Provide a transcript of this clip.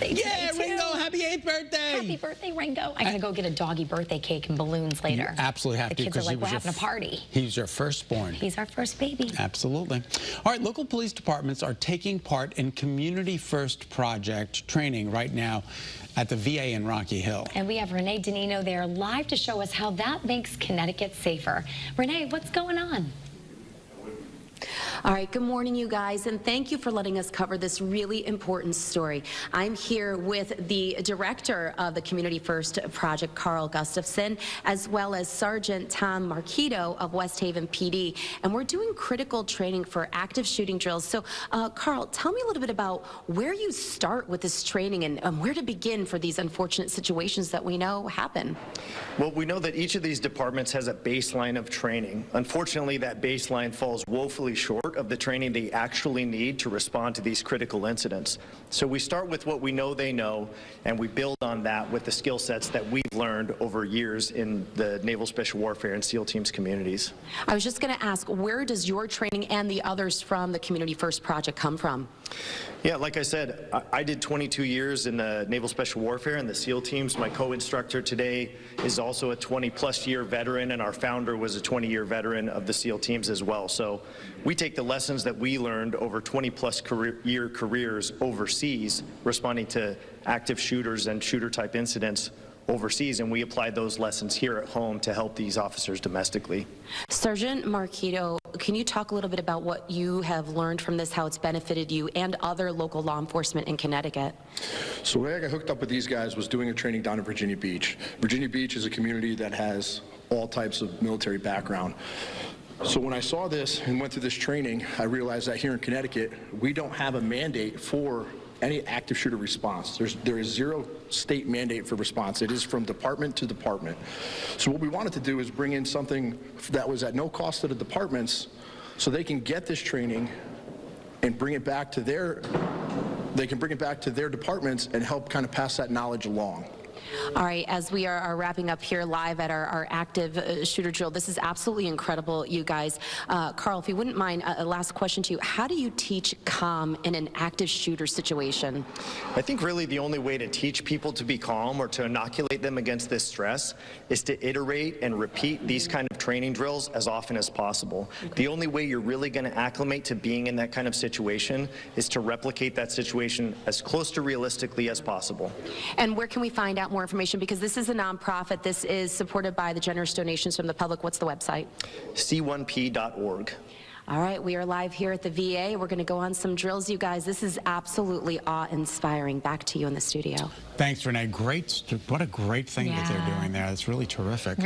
Yeah, Ringo, happy 8th birthday. Happy birthday, Ringo. I gotta go get a doggy birthday cake and balloons later. You absolutely have the to. kids are like, we're having a party. He's your firstborn. He's our first baby. Absolutely. All right, local police departments are taking part in Community First Project training right now at the VA in Rocky Hill. And we have Renee Danino there live to show us how that makes Connecticut safer. Renee, what's going on? All right, good morning, you guys, and thank you for letting us cover this really important story. I'm here with the director of the Community First Project, Carl Gustafson, as well as Sergeant Tom Marquito of West Haven PD, and we're doing critical training for active shooting drills. So, Carl, tell me a little bit about where you start with this training and where to begin for these unfortunate situations that we know happen. Well, we know that each of these departments has a baseline of training. Unfortunately, that baseline falls woefully short of the training they actually need to respond to these critical incidents. So we start with what we know they know, and we build on that with the skill sets that we've learned over years in the Naval Special Warfare and SEAL Teams communities. I was just going to ask, where does your training and the others from the Community First Project come from? Yeah, like I said, I did 22 years in the Naval Special Warfare and the SEAL Teams. My co-instructor today is also a 20-plus year veteran, and our founder was a 20-year veteran of the SEAL Teams as well. So we take the lessons that we learned over 20-plus year careers overseas, responding to active shooters and shooter-type incidents overseas, and we apply those lessons here at home to help these officers domestically. Sergeant Marquito, can you talk a little bit about what you have learned from this, how it's benefited you and other local law enforcement in Connecticut? So the way I got hooked up with these guys was doing a training down in Virginia Beach. Virginia Beach is a community that has all types of military background. So when I saw this and went through this training, I realized that here in Connecticut, we don't have a mandate for any active shooter response. There is zero state mandate for response. It is from department to department. So what we wanted to do is bring in something that was at no cost to the departments so they can get this training and bring it back to their departments and help kind of pass that knowledge along. All right, as we are wrapping up here live at our active shooter drill, this is absolutely incredible, you guys. Carl, if you wouldn't mind, a last question to you. How do you teach calm in an active shooter situation? I think really the only way to teach people to be calm or to inoculate them against this stress is to iterate and repeat these kind of training drills as often as possible. Okay. The only way you're really going to acclimate to being in that kind of situation is to replicate that situation as close to realistically as possible. And where can we find out more information? Because this is a nonprofit. This is supported by the generous donations from the public. What's the website? c1p.org. All right, we are live here at the VA. We're going to go on some drills, you guys. This is absolutely awe-inspiring. Back to you in the studio. Thanks, Renee. What a great thing that they're doing there. It's really terrific.